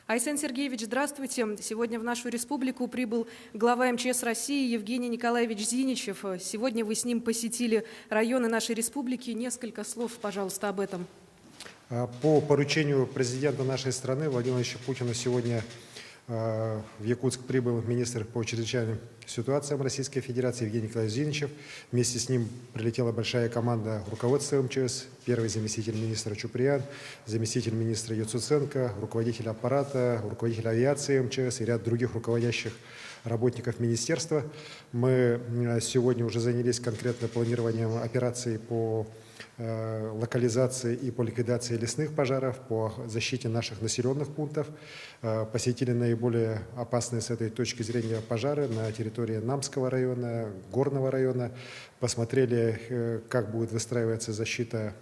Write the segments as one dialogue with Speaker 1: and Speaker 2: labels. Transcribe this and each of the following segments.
Speaker 1: Айсен Сергеевич, здравствуйте. Сегодня в нашу республику прибыл глава МЧС России Евгений Николаевич Зиничев. Сегодня вы с ним посетили районы нашей республики. Несколько слов, пожалуйста, об этом.
Speaker 2: По поручению президента нашей страны Владимира Владимировича Путина сегодня в Якутск прибыл министр по чрезвычайным ситуациям Российской Федерации Евгений Николаевич Зиничев. Вместе с ним прилетела большая команда руководства МЧС, первый заместитель министра Чуприян, заместитель министра Яцуценко, руководитель аппарата, руководитель авиации МЧС и ряд других руководящих работников министерства. Мы сегодня уже занялись конкретно планированием операций по локализации и по ликвидации лесных пожаров, по защите наших населенных пунктов. Посетили наиболее опасные с этой точки зрения пожары на территории Намского района, Горного района. Посмотрели, как будет выстраиваться защита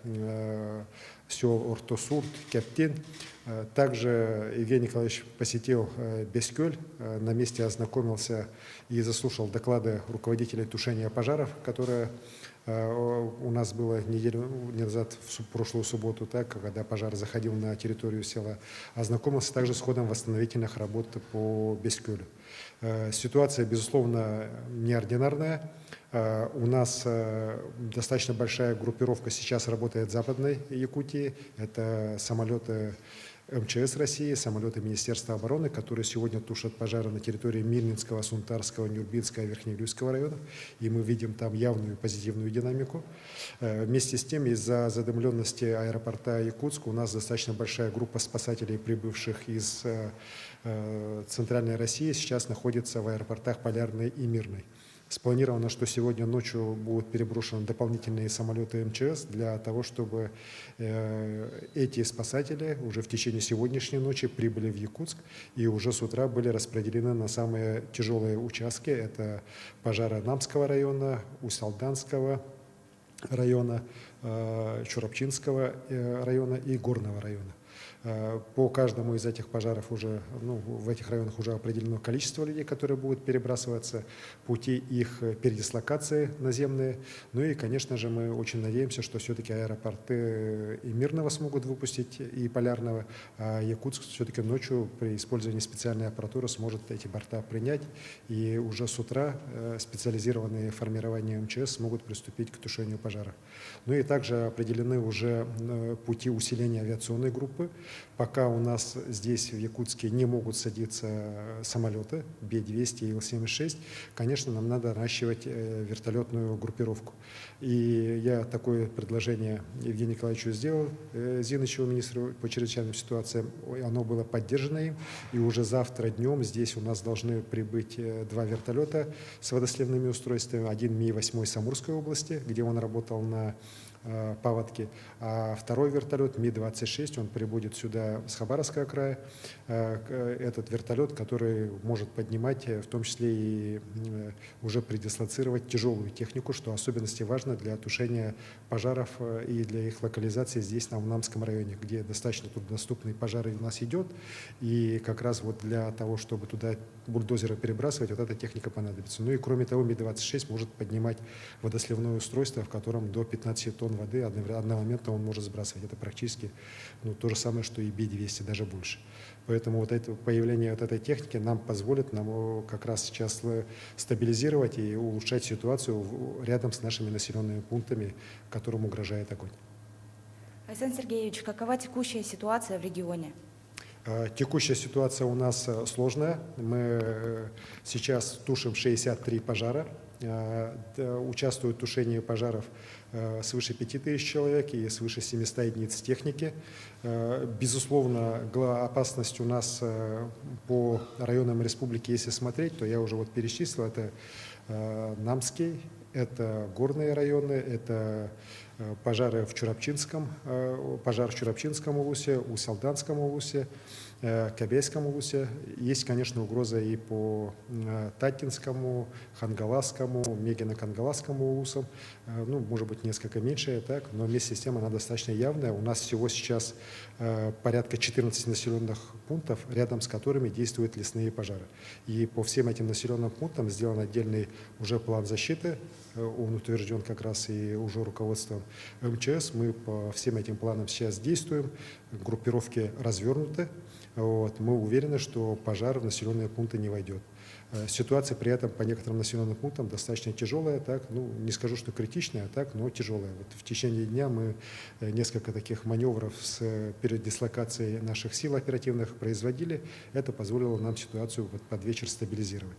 Speaker 2: сел Ортосурт, Кептин. Также Евгений Николаевич посетил Бескёль, на месте ознакомился и заслушал доклады руководителей тушения пожаров, которые у нас было неделю назад, в прошлую субботу, так, когда пожар заходил на территорию села, ознакомился также с ходом восстановительных работ по Бескёлю. Ситуация, безусловно, неординарная. У нас достаточно большая группировка сейчас работает в Западной Якутии. Это самолеты МЧС России, самолеты Министерства обороны, которые сегодня тушат пожары на территории Мирнинского, Сунтарского, Нюрбинского, Верхнеюрьского районов. И мы видим там явную позитивную динамику. Вместе с тем, из-за задымленности аэропорта Якутска у нас достаточно большая группа спасателей, прибывших из Центральной России, сейчас находится в аэропортах Полярный и Мирный. Спланировано, что сегодня ночью будут переброшены дополнительные самолеты МЧС для того, чтобы эти спасатели уже в течение сегодняшней ночи прибыли в Якутск и уже с утра были распределены на самые тяжелые участки. Это пожары Намского района, Усть-Алданского района, Чурапчинского района и Горного района. По каждому из этих пожаров уже, в этих районах уже определено количество людей, которые будут перебрасываться, пути их передислокации наземные. Ну и, конечно же, мы очень надеемся, что все-таки аэропорты и Мирного смогут выпустить, и Полярного, а Якутск все-таки ночью при использовании специальной аппаратуры сможет эти борта принять. И уже с утра специализированные формирования МЧС смогут приступить к тушению пожаров. Ну и также определены уже пути усиления авиационной группы. Пока у нас здесь, в Якутске, не могут садиться самолеты Б-200 и Ил-76, конечно, нам надо наращивать вертолетную группировку. И я такое предложение Евгению Николаевичу сделал, Зиничеву, министру по чрезвычайным ситуациям. Оно было поддержано им. И уже завтра днем здесь у нас должны прибыть 2 вертолета с водосливными устройствами. Один Ми-8 Самурской области, где он работал на паводки, а второй вертолет Ми-26, он прибудет сюда с Хабаровского края. Этот вертолет, который может поднимать, в том числе и уже предислоцировать тяжелую технику, что особенности важно для тушения пожаров и для их локализации здесь, в Намском районе, где достаточно труднодоступные пожары у нас идет. И как раз вот для того, чтобы туда бульдозеры перебрасывать, вот эта техника понадобится. Ну и кроме того, Ми-26 может поднимать водосливное устройство, в котором до 15 тонн воды одномоментно он может сбрасывать. Это практически то же самое, что и Би-200, даже больше. Поэтому вот это появление вот этой техники нам позволит как раз сейчас стабилизировать и улучшать ситуацию рядом с нашими населенными пунктами, которым угрожает огонь.
Speaker 3: Айсен Сергеевич, какова текущая ситуация в регионе?
Speaker 2: Текущая ситуация у нас сложная. Мы сейчас тушим 63 пожара. Участвуют в тушении пожаров свыше 5000 человек и свыше 700 единиц техники. Безусловно, опасность у нас по районам республики, если смотреть, то я уже перечислил, это Намский, это горные районы, это пожары в Чурапчинском, пожар в Чурапчинском улусе, Усть-Алданском улусе, Кобейском улусе. Есть, конечно, угроза и по Татинскому, Хангаласскому, Мегино-Кангаласскому улусам. Может быть, несколько меньше, так, но вместе с тем она достаточно явная. У нас всего сейчас порядка 14 населенных пунктов, рядом с которыми действуют лесные пожары. И по всем этим населенным пунктам сделан отдельный уже план защиты. он утвержден как раз и уже руководством МЧС. Мы по всем этим планам сейчас действуем, группировки развернуты. Вот. Мы уверены, что пожар в населенные пункты не войдет. Ситуация при этом по некоторым населенным пунктам достаточно тяжелая, так, ну, не скажу, что критичная, так, но тяжелая. Вот в течение дня мы несколько таких маневров с передислокацией наших сил оперативных производили. Это позволило нам ситуацию вот под вечер стабилизировать.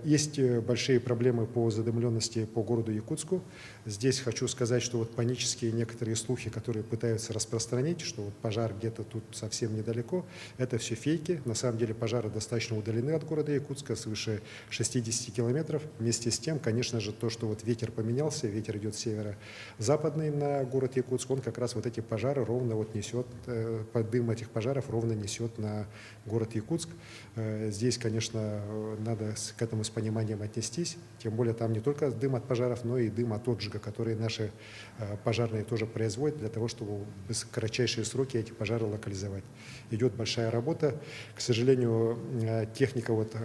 Speaker 2: Есть большие проблемы по задымленности по городу Якутску. Здесь хочу сказать, что вот панические некоторые слухи, которые пытаются распространить, что вот пожар где-то тут совсем недалеко, это все фейки. На самом деле пожары достаточно удалены от города Якутска, свыше 60 километров. Вместе с тем, конечно же, то, что вот ветер поменялся, ветер идет северо-западный на город Якутск, он как раз вот эти пожары ровно вот несет, дым этих пожаров ровно несет на город Якутск. Здесь, конечно, надо к этому с пониманием отнестись, тем более там не только дым от пожаров, но и дым от отжига, которые наши пожарные тоже производят для того, чтобы в кратчайшие сроки эти пожары локализовать. Идет большая работа. К сожалению, техника вот,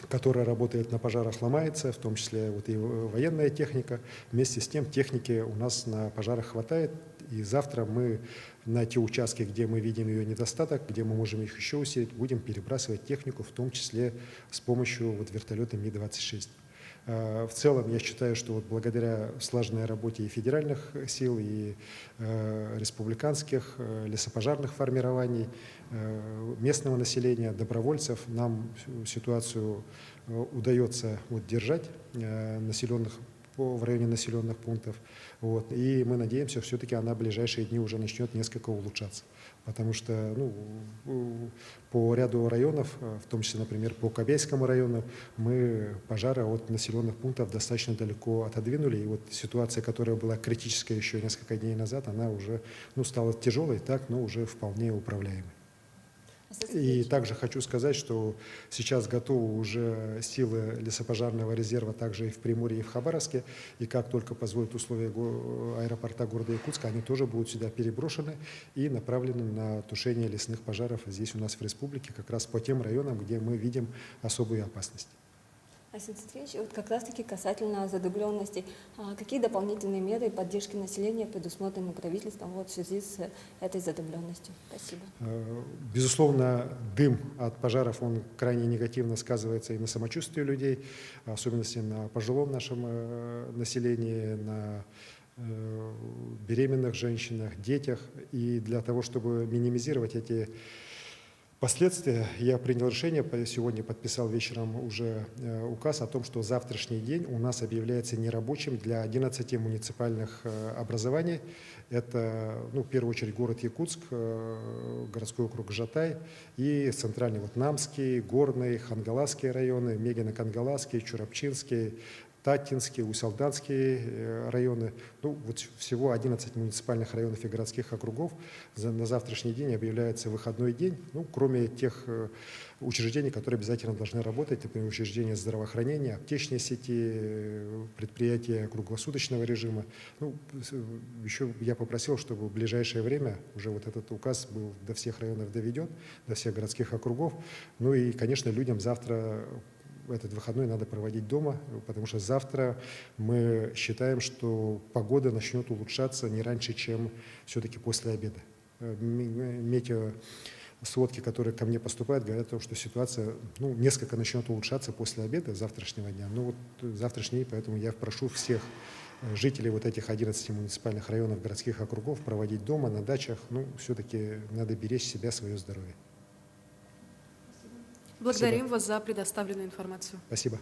Speaker 2: которая работает на пожарах, ломается, в том числе вот и военная техника. Вместе с тем техники у нас на пожарах хватает, и завтра мы на те участки, где мы видим ее недостаток, где мы можем их еще усилить, будем перебрасывать технику, в том числе с помощью вот вертолета Ми-26. В целом, я считаю, что вот благодаря слаженной работе и федеральных сил, и республиканских лесопожарных формирований, местного населения, добровольцев, нам ситуацию удается вот держать в районе населенных пунктов. Вот. И мы надеемся, все-таки она в ближайшие дни уже начнет несколько улучшаться. Потому что по ряду районов, в том числе, например, по Кобяйскому району, мы пожары от населенных пунктов достаточно далеко отодвинули. И вот ситуация, которая была критическая еще несколько дней назад, она уже стала тяжелой, так, но уже вполне управляемой. И также хочу сказать, что сейчас готовы уже силы лесопожарного резерва также и в Приморье, и в Хабаровске. И как только позволят условия аэропорта города Якутска, они тоже будут сюда переброшены и направлены на тушение лесных пожаров здесь у нас в республике, как раз по тем районам, где мы видим особую опасность.
Speaker 4: Александр Сергеевич, вот как раз-таки касательно задымленности, какие дополнительные меры поддержки населения предусмотрены правительством вот в связи с этой задымленностью? Спасибо.
Speaker 2: Безусловно, дым от пожаров, он крайне негативно сказывается и на самочувствии людей, в особенности на пожилом нашем населении, на беременных женщинах, детях. И для того, чтобы минимизировать эти последствия, я принял решение, сегодня подписал вечером уже указ о том, что завтрашний день у нас объявляется нерабочим для 11 муниципальных образований. Это, в первую очередь, город Якутск, городской округ Жатай и центральный Намский, Горный, Хангаласские районы, Мегино-Кангаласский, Чурапчинский, Татинский, Усалданские районы. Вот всего 11 муниципальных районов и городских округов на завтрашний день объявляется выходной день, кроме тех учреждений, которые обязательно должны работать, например, учреждения здравоохранения, аптечные сети, предприятия круглосуточного режима. Еще я попросил, чтобы в ближайшее время уже вот этот указ был до всех районов доведен, до всех городских округов. И, конечно, людям завтра этот выходной надо проводить дома, потому что завтра мы считаем, что погода начнет улучшаться не раньше, чем все-таки после обеда. Метеосводки, которые ко мне поступают, говорят о том, что ситуация несколько начнет улучшаться после обеда завтрашнего дня. Завтрашний, поэтому я прошу всех жителей вот этих 11 муниципальных районов, городских округов проводить дома, на дачах. Все-таки надо беречь себя, свое здоровье.
Speaker 1: Благодарим вас за предоставленную информацию.
Speaker 2: Спасибо.